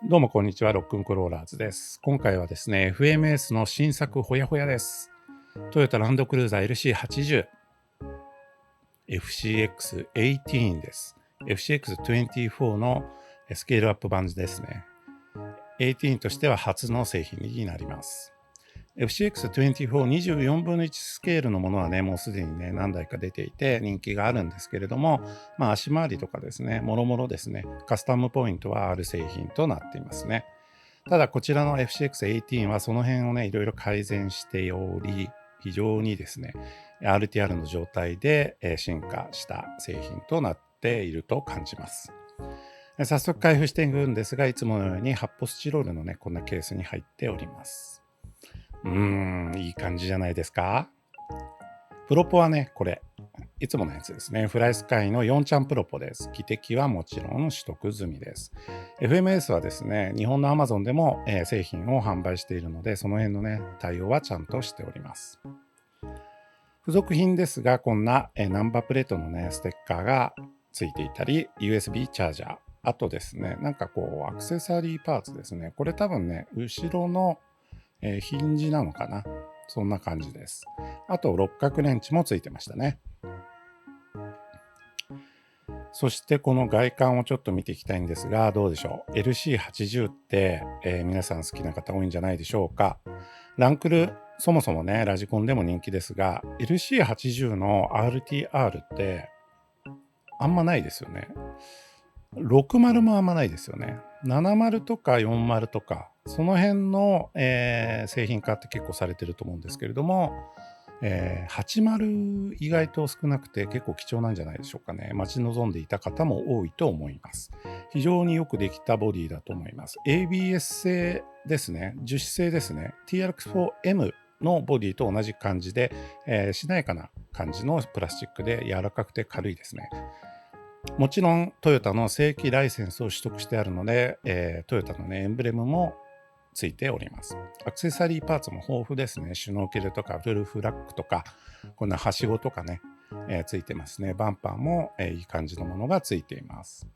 どうもこんにちは、ロックンクローラーズです。今回はですね、FMS の新作ほやほやです。トヨタランドクルーザー LC80、FCX18 です。FCX24 のスケールアップ版ですね。18としては初の製品になります。FCX24 24分の1スケールのものはね、もうすでにね、何台か出ていて人気があるんですけれども、足回りとかですね、もろもろですね、カスタムポイントはある製品となっていますね。ただこちらの FCX18 はその辺をね、いろいろ改善しており、非常にですね、RTR の状態で進化した製品となっていると感じます。早速開封していくんですが、いつものように発泡スチロールのね、こんなケースに入っております。いい感じじゃないですか。プロポはね、これ、いつものやつですね。フライスカイの4ちゃんプロポです。機適はもちろん取得済みです。FMS はですね、日本の Amazon でも、製品を販売しているので、その辺のね、対応はちゃんとしております。付属品ですが、こんな、ナンバープレートのね、ステッカーがついていたり、USB チャージャー、あとですね、なんかこう、アクセサリーパーツですね。これ多分ね、後ろのヒンジなのかな。そんな感じです。あと六角レンチもついてましたね。そしてこの外観をちょっと見ていきたいんですが、どうでしょう。LC80 って、皆さん好きな方多いんじゃないでしょうか。ランクル、そもそもね、ラジコンでも人気ですが、LC80 の RTR ってあんまないですよね。60もあんまないですよね。70とか40とか、その辺の、製品化って結構されてると思うんですけれども、80意外と少なくて結構貴重なんじゃないでしょうかね。待ち望んでいた方も多いと思います。非常によくできたボディだと思います。ABS 製ですね。樹脂製ですね。TRX4M のボディと同じ感じで、しなやかな感じのプラスチックで柔らかくて軽いですね。もちろんトヨタの正規ライセンスを取得してあるので、トヨタのね、エンブレムもついております。アクセサリーパーツも豊富ですね。シュノーケルとかフルフラッグとか、こんなはしごとかね、ついてますね。バンパーも、いい感じのものがついています。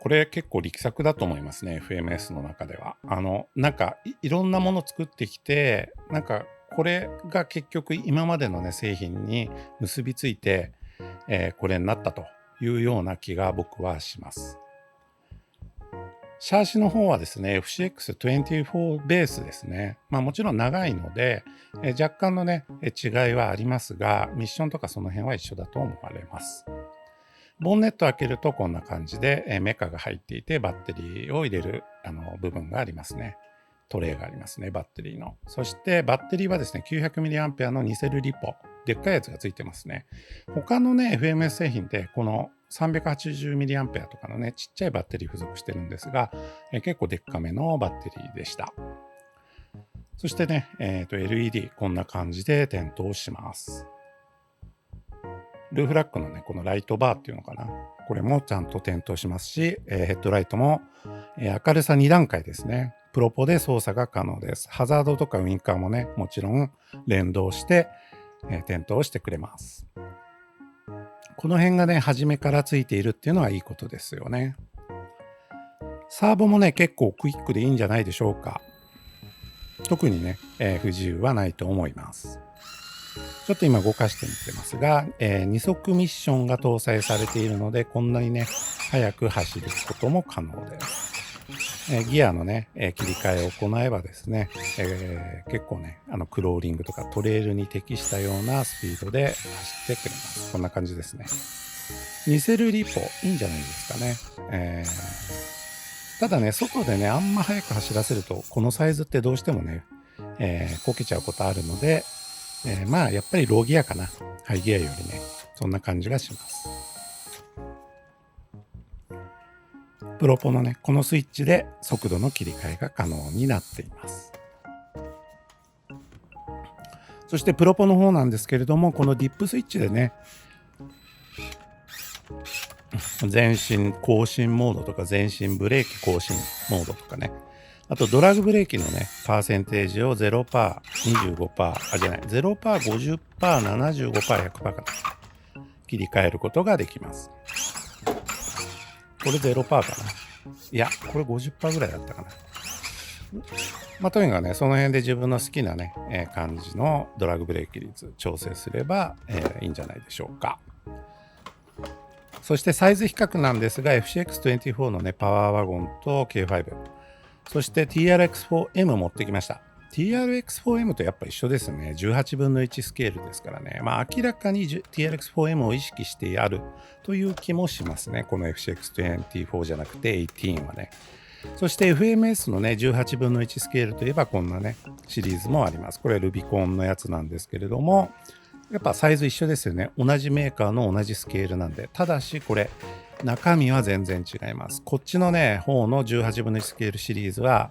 これ結構力作だと思いますね。FMS の中では。なんかいろんなもの作ってきて、なんかこれが結局今までのね、製品に結びついて、これになったというような気が僕はします。シャーシの方はですね、FCX24 ベースですね。もちろん長いので、若干のね、違いはありますが、ミッションとかその辺は一緒だと思われます。ボンネット開けるとこんな感じで、メカが入っていて、バッテリーを入れる部分がありますね。トレイがありますね、バッテリーの。そしてバッテリーはですね、900mAh のニセルリポ。でっかいやつがついてますね。他のね、FMS 製品でこの 380mAh とかのね、ちっちゃいバッテリー付属してるんですが、結構でっかめのバッテリーでした。そしてね、LED こんな感じで点灯します。ルーフラッグのね、このライトバーっていうのかな。これもちゃんと点灯しますし、ヘッドライトも、明るさ2段階ですね。プロポで操作が可能です。ハザードとかウインカーもね、もちろん連動して、点灯してくれます。この辺がね、初めからついているっていうのはいいことですよね。サーボもね、結構クイックでいいんじゃないでしょうか。特にね、不自由はないと思います。ちょっと今動かしてみてますが、2速ミッションが搭載されているので、こんなにね、速く走ることも可能です。ギアのね、切り替えを行えばですね、結構ね、クローリングとかトレイルに適したようなスピードで走ってくれます。こんな感じですね。ニセルリポ、いいんじゃないですかね。ただね、外でね、あんま速く走らせると、このサイズってどうしてもね、こけちゃうことあるので、やっぱりローギアかな。ハイギアよりね、そんな感じがします。プロポのね、このスイッチで速度の切り替えが可能になっています。そしてプロポの方なんですけれども、このディップスイッチでね、前進更新モードとか前進ブレーキ更新モードとかね、あとドラッグブレーキのね、パーセンテージを 0%、25%、じゃない、0%、50%、75%、100% かな。切り替えることができます。これ0%かな。いや、これ50%ぐらいだったかな。とにかくね、その辺で自分の好きなね、感じのドラッグブレーキ率調整すれば、いいんじゃないでしょうか。そしてサイズ比較なんですが、FCX24 のね、パワーワゴンと K5、そして TRX4M 持ってきました。TRX4M とやっぱ一緒ですね。18分の1スケールですからね。明らかに TRX4M を意識してやるという気もしますね。この FCX24 じゃなくて18はね。そして FMS のね、18分の1スケールといえばこんなね、シリーズもあります。これルビコンのやつなんですけれども、やっぱサイズ一緒ですよね。同じメーカーの同じスケールなんで。ただしこれ、中身は全然違います。こっちのね、方の18分の1スケールシリーズは、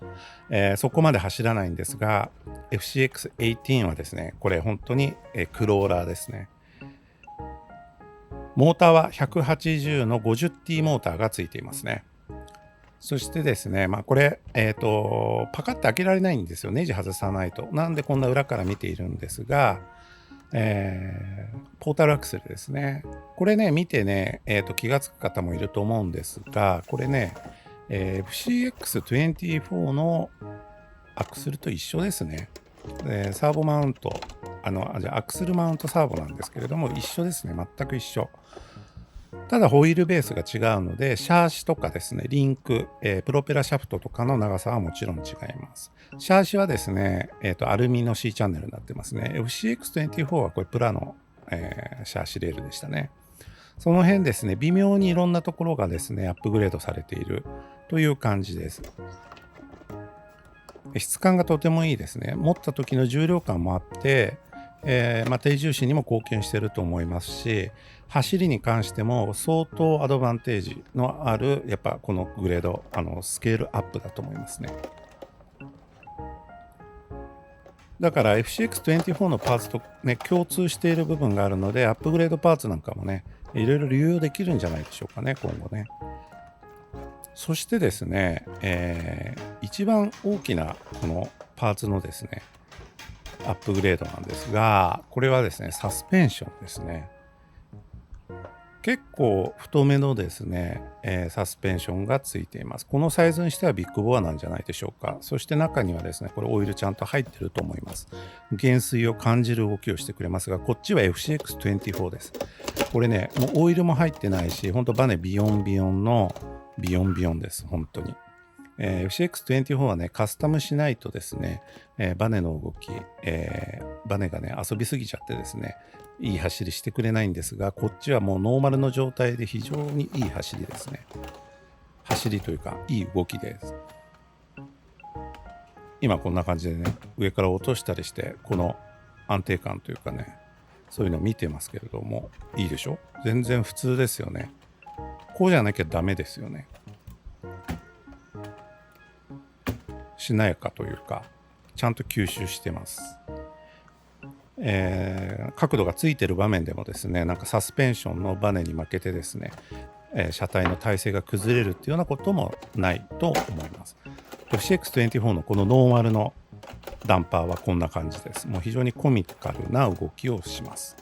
そこまで走らないんですが、FCX18 はですね、これ本当に、クローラーですね。モーターは180の 50T モーターがついていますね。そしてですね、これ、パカッて開けられないんですよ。ネジ外さないと。なんでこんな裏から見ているんですが、ポータルアクセルですね。これね、見てね、気がつく方もいると思うんですが、これね、FCX24 のアクセルと一緒ですね。サーボマウント、じゃあアクセルマウントサーボなんですけれども、一緒ですね。全く一緒。ただホイールベースが違うので、シャーシとかですね、リンク、プロペラシャフトとかの長さはもちろん違います。シャーシはですね、アルミの C チャンネルになってますね。FCX24 はこれプラの、シャーシレールでしたね。その辺ですね、微妙にいろんなところがですね、アップグレードされているという感じです。質感がとてもいいですね。持った時の重量感もあって、低重心にも貢献していると思いますし、走りに関しても相当アドバンテージのある、やっぱこのグレード、スケールアップだと思いますね。だから FCX24 のパーツとね、共通している部分があるので、アップグレードパーツなんかもね、いろいろ流用できるんじゃないでしょうかね、今後ね。そしてですね、一番大きなこのパーツのですね、アップグレードなんですが、これはですね、サスペンションですね。結構太めのですね、サスペンションがついています。このサイズにしてはビッグボアなんじゃないでしょうか。そして中にはですね、これオイルちゃんと入ってると思います。減衰を感じる動きをしてくれますが、こっちは FCX24 です。これね、もうオイルも入ってないし、ほんとバネビヨンビヨンのビヨンビヨンです、本当に。FCX24 はね、カスタムしないとですね、バネの動き、バネがね、遊びすぎちゃってですね、いい走りしてくれないんですが、こっちはもうノーマルの状態で非常にいい走りですね。走りというか、いい動きです。今こんな感じでね、上から落としたりして、この安定感というかね、そういうのを見てますけれども、いいでしょ？全然普通ですよね。こうじゃなきゃダメですよね。しなやかというか、ちゃんと吸収してます。角度がついてる場面でもですね、なんかサスペンションのバネに負けてですね、車体の体勢が崩れるっていうようなこともないと思います。FCX24 のこのノーマルのダンパーはこんな感じです。もう非常にコミカルな動きをします。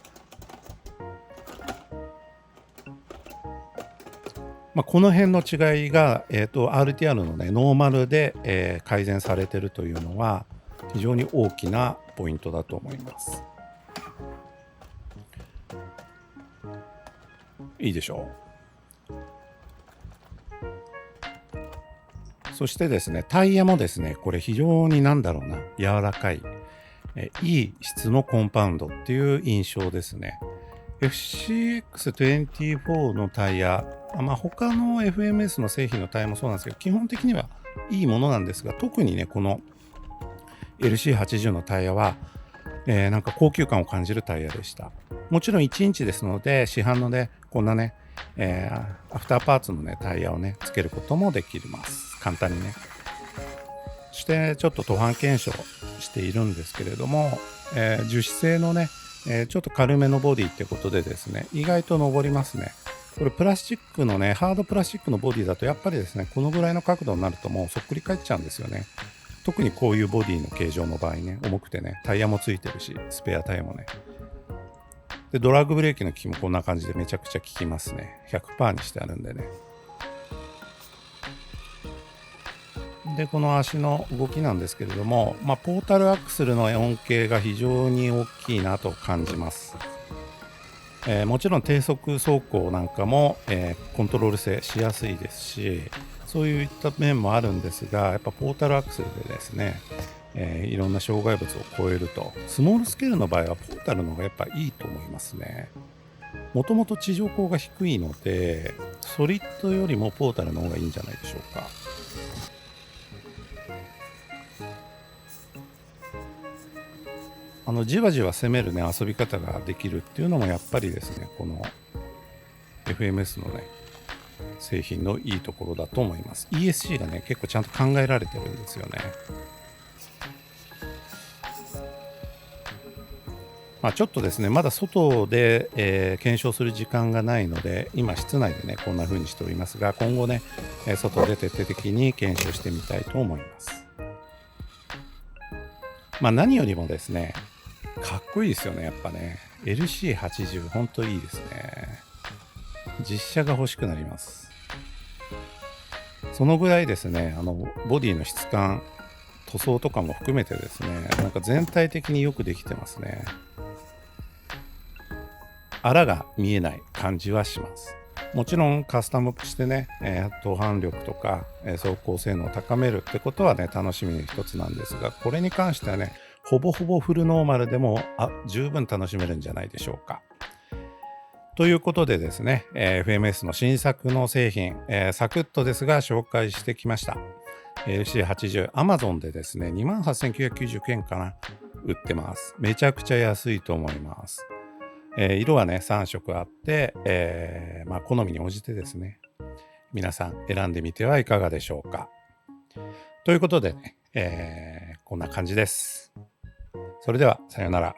この辺の違いが、RTR のね、ノーマルで、改善されているというのは非常に大きなポイントだと思います。いいでしょう。そしてですね、タイヤもですね、これ非常に柔らかい、いい質のコンパウンドっていう印象ですね。FCX24 のタイヤ、他の FMS の製品のタイヤもそうなんですけど、基本的にはいいものなんですが、特にね、この LC80 のタイヤは、なんか高級感を感じるタイヤでした。もちろん1インチですので、市販のね、こんなね、アフターパーツのね、タイヤをね、つけることもできます。簡単にね。そしてちょっと途半検証しているんですけれども、樹脂製のね、ちょっと軽めのボディってことでですね、意外と登りますね。これプラスチックのね、ハードプラスチックのボディだとやっぱりですね、このぐらいの角度になるともうそっくり返っちゃうんですよね。特にこういうボディの形状の場合ね、重くてね、タイヤもついてるし、スペアタイヤもね。で、ドラッグブレーキの効きもこんな感じでめちゃくちゃ効きますね。100% にしてあるんでね。で、この足の動きなんですけれども、ポータルアクセルの恩恵が非常に大きいなと感じます。もちろん低速走行なんかも、コントロール性しやすいですし、そういった面もあるんですが、やっぱポータルアクセルでですね、いろんな障害物を超えると、スモールスケールの場合はポータルの方がやっぱいいと思いますね。もともと地上高が低いので、ソリッドよりもポータルの方がいいんじゃないでしょうか。じわじわ攻めるね、遊び方ができるっていうのもやっぱりですね、この FMS のね、製品のいいところだと思います。ESC がね、結構ちゃんと考えられてるんですよね。ちょっとですね、まだ外で、検証する時間がないので、今室内でね、こんな風にしておりますが、今後ね、外で徹底的に検証してみたいと思います。何よりもですね、かっこいいですよね、やっぱね。LC80、ほんといいですね。実写が欲しくなります。そのぐらいですね、ボディの質感、塗装とかも含めてですね、なんか全体的によくできてますね。あらが見えない感じはします。もちろんカスタムしてね、登板力とか、走行性能を高めるってことはね、楽しみの一つなんですが、これに関してはね、ほぼほぼフルノーマルでも十分楽しめるんじゃないでしょうか。ということでですね、FMS の新作の製品、サクッとですが紹介してきました。LC80、Amazon でですね、28,999円かな、売ってます。めちゃくちゃ安いと思います。色はね、3色あって、好みに応じてですね、皆さん選んでみてはいかがでしょうか。ということでね、こんな感じです。それでは、さようなら。